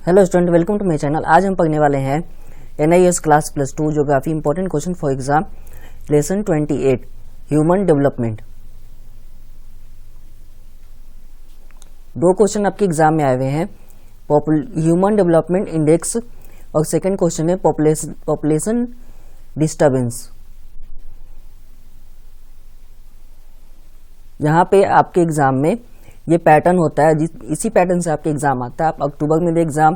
Hello student, welcome to my channel. आज हम पढ़ने वाले हैं NIS class +2 geography important question for exam lesson 28 human development. दो क्वेश्चन आपके एग्जाम में आए हुए हैं, ह्यूमन डेवलपमेंट इंडेक्स और सेकंड क्वेश्चन है पॉपुलेशन डिस्टर्बेंस। यहाँ पे आपके एग्जाम में ये पैटर्न होता है, इसी पैटर्न से आपके एग्जाम आता है। आप अक्टूबर में दे एग्जाम,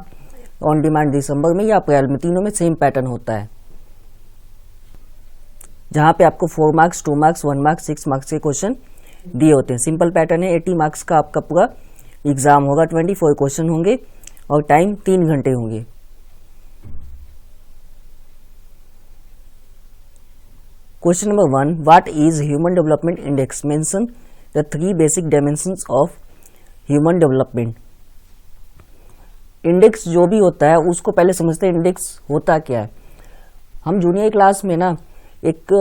ऑन डिमांड दिसंबर में या अप्रैल में, तीनों में सेम पैटर्न होता है, जहां पे आपको 4 मार्क्स, 2 मार्क्स, 1 मार्क्स, 6 मार्क्स के क्वेश्चन दिए होते हैं। सिंपल पैटर्न है। 80 मार्क्स का आपका पूरा एग्जाम होगा, 24 क्वेश्चन होंगे और टाइम 3 घंटे होंगे। Question number 1, what is human development index? Mention the 3 basic dimensions of human development. Index जो भी होता है उसको पहले समझते हैं, इंडेक्स होता क्या है। हम जूनियर क्लास में ना एक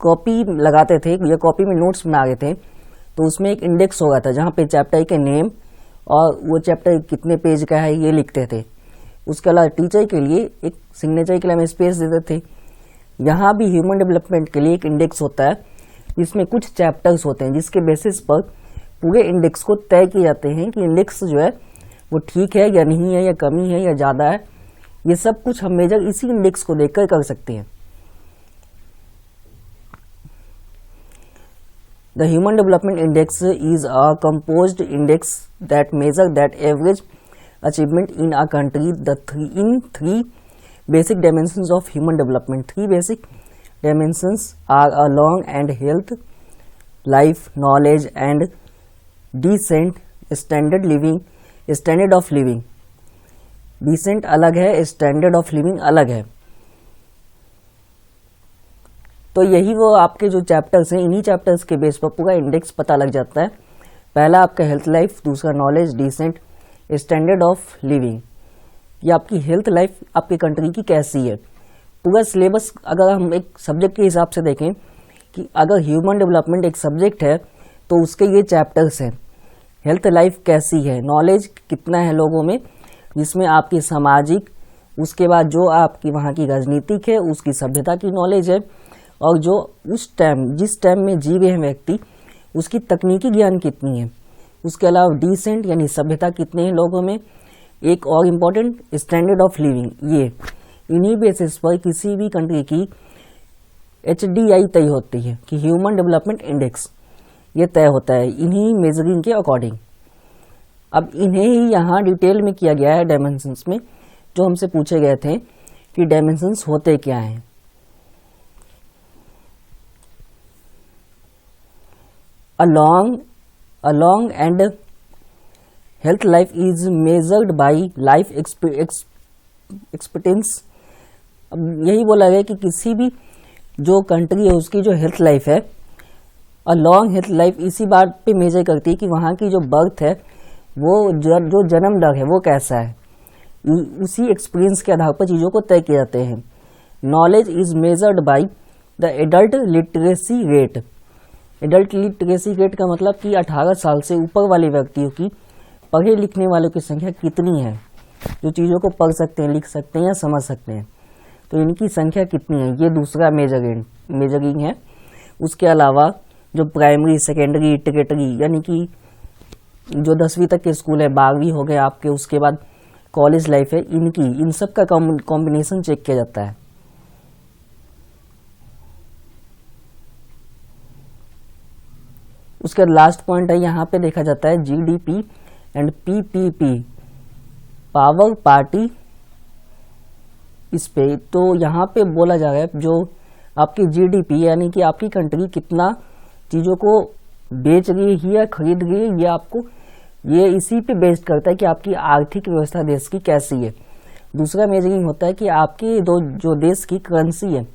कॉपी लगाते थे या कॉपी में नोट्स बना रहे थे, तो उसमें एक इंडेक्स होगा था जहाँ पे चैप्टर के नेम और वो चैप्टर कितने पेज का है ये लिखते थे। उसके अलावा टीचर के लिए एक सिग्नेचर के लिए हम स्पेस देते थे। यहाँ भी ह्यूमन डेवलपमेंट के लिए एक इंडेक्स होता है, इसमें कुछ चैप्टर्स होते हैं जिसके बेसिस पर पूरे इंडेक्स को तय किए जाते हैं कि इंडेक्स जो है वो ठीक है या नहीं है, या कमी है या ज़्यादा है। ये सब कुछ हम मेजर इसी इंडेक्स को देखकर कर सकते हैं। The human development index is a composed index that measure that average achievement in a country in 3 basic dimensions of human development. 3 basic dimensions are a long and health, life, knowledge and decent standard of living. Decent अलग है, standard of living अलग है। तो यही वो आपके जो chapters हैं, इन्हीं चैप्टर्स के बेस पर पूरा इंडेक्स पता लग जाता है। पहला आपका हेल्थ लाइफ, दूसरा knowledge, decent, standard of living. ये आपकी हेल्थ लाइफ आपकी कंट्री की कैसी है। पूरा सिलेबस अगर हम एक सब्जेक्ट के हिसाब से देखें कि अगर ह्यूमन डेवलपमेंट एक सब्जेक्ट है तो उसके ये चैप्टर्स हैं। हेल्थ लाइफ कैसी है, नॉलेज कितना है लोगों में, जिसमें आपकी सामाजिक, उसके बाद जो आपकी वहाँ की राजनीतिक है, उसकी सभ्यता की नॉलेज है, और जो उस टाइम जिस टाइम में जी रहे हैं व्यक्ति उसकी तकनीकी ज्ञान कितनी है। उसके अलावा डिसेंट यानी सभ्यता कितने हैं लोगों में। एक और इम्पोर्टेंट स्टैंडर्ड ऑफ लिविंग। ये इन्हीं बेसिस पर किसी भी कंट्री की HDI तय होती है कि ह्यूमन डेवलपमेंट इंडेक्स ये तय होता है इन्हीं मेजरिंग के अकॉर्डिंग। अब इन्हें ही यहाँ डिटेल में किया गया है डायमेंशंस में, जो हमसे पूछे गए थे कि डायमेंशंस होते क्या हैं। along and health life is measured by life expectancy। अब यही बोला गया कि किसी भी जो कंट्री है उसकी जो हेल्थ लाइफ है, लॉन्ग हेल्थ लाइफ इसी बात पे मेजर करती है कि वहाँ की जो बर्थ है, वो जो जन्म दर है वो कैसा है। उसी एक्सपीरियंस के आधार पर चीज़ों को तय किए जाते हैं। Knowledge is measured by the adult literacy rate. Adult literacy rate का मतलब कि 18 साल से ऊपर वाले व्यक्तियों की, पढ़े लिखने वालों की संख्या कितनी है, जो चीज़ों को पढ़ सकते हैं, लिख सकते हैं या समझ सकते हैं, तो इनकी संख्या कितनी है, ये दूसरा मेजरिंग है। उसके अलावा जो प्राइमरी, सेकेंडरी, टर्शियरी यानी कि जो 10वीं तक के स्कूल है, 12वीं हो गए आपके, उसके बाद कॉलेज लाइफ है, इन सब का कॉम्बिनेशन चेक किया जाता है। उसके लास्ट पॉइंट है, यहाँ पे देखा जाता है GDP and PPP, power party इस पे। तो यहाँ पे बोला जा रहा है जो आपकी GDP यानी कि आपकी कंट्री कितना चीज़ों को बेच रही है या खरीद रही है, ये आपको ये इसी पे बेस्ड करता है कि आपकी आर्थिक व्यवस्था देश की कैसी है। दूसरा मेजरिंग होता है कि आपकी जो देश की करेंसी है,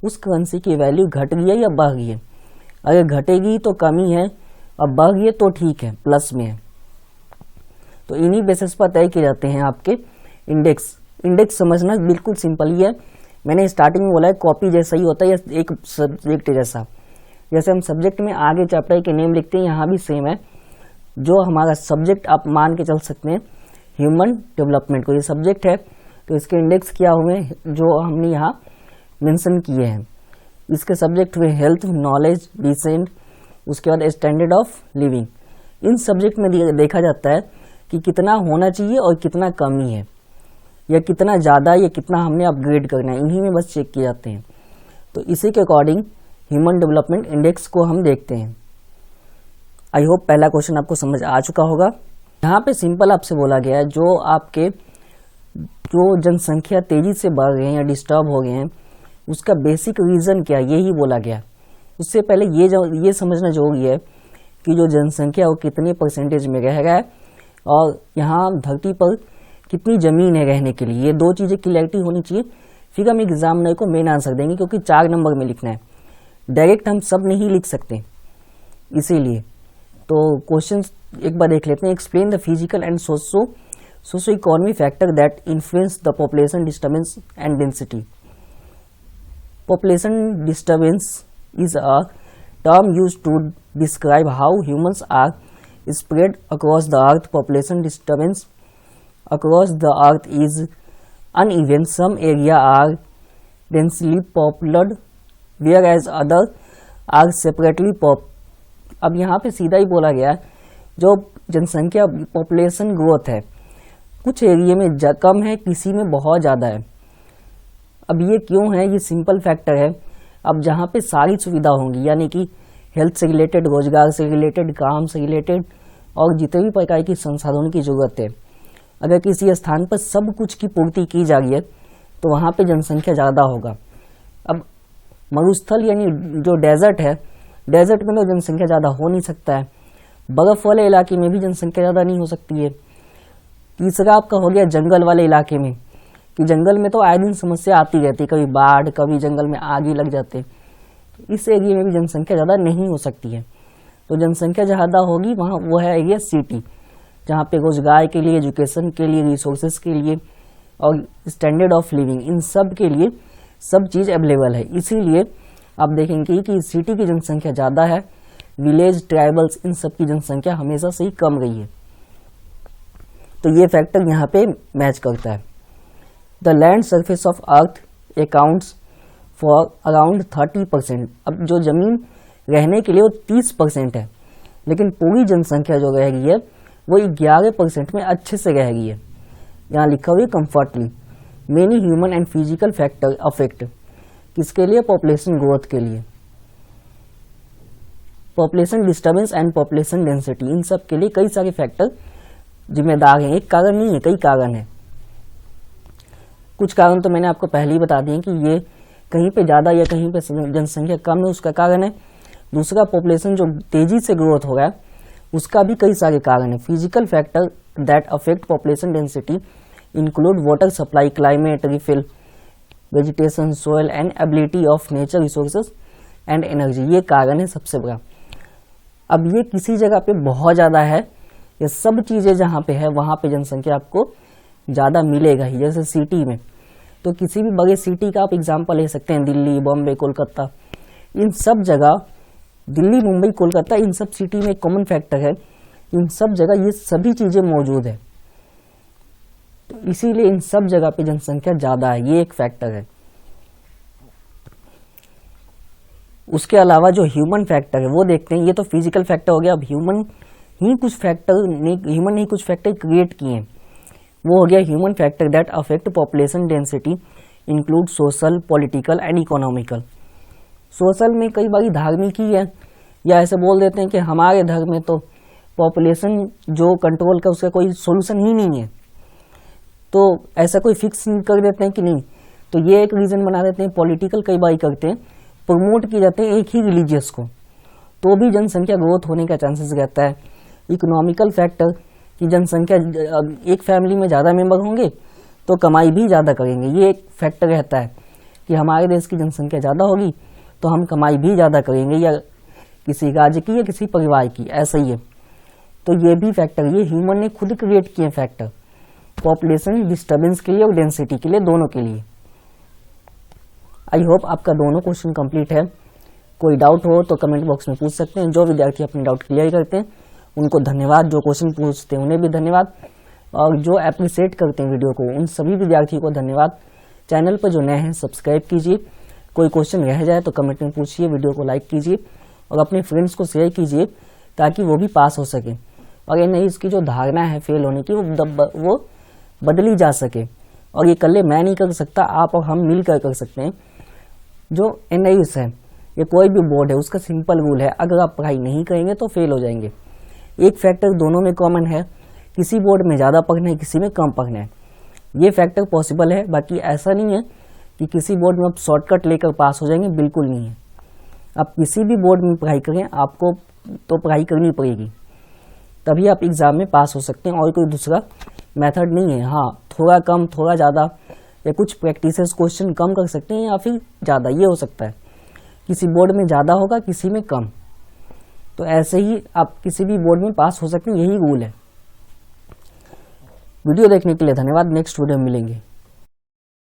उस करेंसी की वैल्यू घट रही है या बढ़ रही है। अगर घटेगी तो कमी है, और बढ़ गई तो ठीक है, प्लस में है। तो इन्हीं बेसिस पर तय किए जाते हैं आपके इंडेक्स। इंडेक्स समझना बिल्कुल सिंपल ही है। मैंने स्टार्टिंग में बोला है कॉपी जैसा ही होता है, या एक सब्जेक्ट जैसा। जैसे हम सब्जेक्ट में आगे चैप्टर के नेम लिखते हैं, यहाँ भी सेम है। जो हमारा सब्जेक्ट आप मान के चल सकते हैं ह्यूमन डेवलपमेंट को, ये सब्जेक्ट है तो इसके इंडेक्स क्या हुए जो हमने यहाँ मेंशन किए हैं। इसके सब्जेक्ट हुए हेल्थ, नॉलेज, डिसेंट, उसके बाद standard of living. In subject में देखा जाता है कि कितना होना चाहिए और कितना कमी है, या कितना ज़्यादा या कितना हमने अपग्रेड करना है, इन्हीं में बस चेक किए जाते हैं। तो इसी के अकॉर्डिंग ह्यूमन डेवलपमेंट इंडेक्स को हम देखते हैं। आई होप पहला क्वेश्चन आपको समझ आ चुका होगा। यहाँ पे सिंपल आपसे बोला गया है जो आपके जो जनसंख्या तेजी से बढ़ रहे हैं या डिस्टर्ब हो गए हैं उसका बेसिक रीज़न क्या है, यही बोला गया। उससे पहले ये समझना जरूरी है कि जो जनसंख्या वो कितने परसेंटेज में रह रहा है और यहाँ धरती पर कितनी ज़मीन है रहने के लिए, ये दो चीज़ें क्लैरिटी होनी चाहिए। फिर हम एग्जामिनर को मेन आंसर देंगे, क्योंकि 4 नंबर में लिखना है, डायरेक्ट हम सब नहीं लिख सकते इसीलिए। तो क्वेश्चन एक बार देख लेते हैं। Explain the physical and socio economy factor that influence the population disturbance and density. Population disturbance is a term used to describe how humans are spread across the earth. Population disturbance across the earth is uneven. Some area are densely populated whereas other are separately अब यहाँ पे सीधा ही बोला गया जो जनसंख्या population growth है कुछ एरिया में कम है, किसी में बहुत ज़्यादा है। अब ये क्यों है, ये सिंपल फैक्टर है। अब जहाँ पे सारी सुविधा होंगी, यानी कि हेल्थ से रिलेटेड, रोजगार से रिलेटेड, काम से रिलेटेड और जितने भी प्रकार की संसाधनों की जरूरत है, अगर किसी स्थान पर सब कुछ की पूर्ति की जा रही है तो वहाँ पे जनसंख्या ज़्यादा होगा। अब मरुस्थल यानी जो डेजर्ट है, डेजर्ट में तो जनसंख्या ज़्यादा हो नहीं सकता है। बर्फ़ वाले इलाके में भी जनसंख्या ज़्यादा नहीं हो सकती है। तीसरा आपका हो गया जंगल वाले इलाके में, कि जंगल में तो आए दिन समस्या आती रहती है, कभी बाढ़, कभी जंगल में आग ही लग जाते। इस एरिया में भी जनसंख्या ज़्यादा नहीं हो सकती है। तो जनसंख्या ज़्यादा होगी वहाँ, वो है एरिया सिटी, जहाँ पे रोजगार के लिए, एजुकेशन के लिए, रिसोर्सेज के लिए और स्टैंडर्ड ऑफ लिविंग, इन सब के लिए सब चीज़ अवेलेबल है। इसीलिए आप देखेंगे कि सिटी की जनसंख्या ज़्यादा है, विलेज, ट्राइबल्स, इन सब की जनसंख्या हमेशा से ही कम रही है। तो ये फैक्टर यहाँ पे मैच करता है। The land surface of earth accounts for around 30%। अब जो ज़मीन रहने के लिए वो 30% है, लेकिन पूरी जनसंख्या जो रह गई है वो 11% में अच्छे से रह गई है। यहाँ लिखा हुआ है comfortably. Many human and physical factor affect, किसके लिए, पॉपुलेशन ग्रोथ के लिए। Population disturbance and population density, इन सब के लिए कई सारे फैक्टर जिम्मेदार हैं। एक कारण नहीं है, कई कारण है। कुछ कारण तो मैंने आपको पहले ही बता दिए कि ये कहीं पे ज़्यादा या कहीं पे जनसंख्या कम है, उसका कारण है। दूसरा, पॉपुलेशन जो तेजी से ग्रोथ हो रहा है उसका भी कई सारे कारण है। Physical factor that affect population density include water supply, climate, refill, vegetation, soil and ability of nature resources and energy, ये कारण है सबसे बड़ा। अब ये किसी जगह पे बहुत ज़्यादा है, ये सब चीज़ें जहाँ पे है वहाँ पे जनसंख्या आपको ज़्यादा मिलेगा ही। जैसे सिटी में, तो किसी भी बड़े सिटी का आप एग्जाम्पल ले सकते हैं, दिल्ली, बॉम्बे, कोलकाता, इन सब जगह, दिल्ली, मुंबई, कोलकाता, इन सब सिटी में कॉमन फैक्टर है, इन सब जगह ये सभी चीज़ें मौजूद है। तो इसीलिए इन सब जगह पे जनसंख्या ज़्यादा है, ये एक फैक्टर है। उसके अलावा जो ह्यूमन फैक्टर है वो देखते हैं। ये तो फिजिकल फैक्टर हो गया। अब ह्यूमन ने कुछ फैक्टर क्रिएट किए हैं। वो हो गया human factor that affect population density include social, political and economical. Social में कई बार धार्मिक ही है, या ऐसे बोल देते हैं कि हमारे धर्म में तो पॉपुलेशन जो कंट्रोल का उसका कोई सोल्यूशन ही नहीं है, तो ऐसा कोई फिक्स कर देते हैं कि नहीं, तो ये एक रीज़न बना देते हैं। पॉलिटिकल कई बार करते हैं, प्रमोट किए जाते हैं एक ही रिलीजियस को, तो भी जनसंख्या ग्रोथ होने का चांसेस रहता है। इकोनॉमिकल फैक्टर कि जनसंख्या, एक फैमिली में ज़्यादा मेंबर होंगे तो कमाई भी ज़्यादा करेंगे, ये एक फैक्टर रहता है कि हमारे देश की जनसंख्या ज़्यादा होगी तो हम कमाई भी ज़्यादा करेंगे, या किसी राज्य की या किसी परिवार की, ऐसा ही है। तो ये भी फैक्टर, ये ह्यूमन ने खुद क्रिएट किए फैक्टर, पॉपुलेशन डिस्टर्बेंस के लिए और डेंसिटी के लिए, दोनों के लिए। आई होप आपका दोनों क्वेश्चन कंप्लीट है। कोई डाउट हो तो कमेंट बॉक्स में पूछ सकते हैं। जो विद्यार्थी अपने डाउट क्लियर करते हैं उनको धन्यवाद, जो क्वेश्चन पूछते हैं उन्हें भी धन्यवाद। और जो एप्रिशिएट करते हैं वीडियो को, उन सभी विद्यार्थियों को धन्यवाद। चैनल पर जो नए हैं सब्सक्राइब कीजिए। कोई क्वेश्चन रह जाए तो कमेंट में पूछिए, वीडियो को लाइक कीजिए और अपने फ्रेंड्स को शेयर कीजिए ताकि वो भी पास हो सके और NIES की जो धारणा है फेल होने की वो बदली जा सके। और ये इकल्ले मैं नहीं कर सकता, आप और हम मिलकर कर सकते हैं। जो NIES है ये कोई भी बोर्ड है, उसका सिंपल रूल है, अगर आप पढ़ाई नहीं करेंगे तो फेल हो जाएंगे। एक फैक्टर दोनों में कॉमन है, किसी बोर्ड में ज़्यादा पढ़ना है, किसी में कम पढ़ना है। ये फैक्टर पॉसिबल है, बाकी ऐसा नहीं है कि किसी बोर्ड में आप शॉर्टकट लेकर पास हो जाएंगे, बिल्कुल नहीं है। आप किसी भी बोर्ड में पढ़ाई करें, आपको तो पढ़ाई करनी पड़ेगी, तभी आप एग्ज़ाम में पास हो सकते हैं और कोई दूसरा मेथड नहीं है। हाँ, थोड़ा कम थोड़ा ज़्यादा या कुछ प्रैक्टिसेस क्वेश्चन कम कर सकते हैं या फिर ज़्यादा, ये हो सकता है। किसी बोर्ड में ज़्यादा होगा, किसी में कम, तो ऐसे ही आप किसी भी बोर्ड में पास हो सकते हैं, यही रूल है। वीडियो देखने के लिए धन्यवाद। नेक्स्ट वीडियो में मिलेंगे।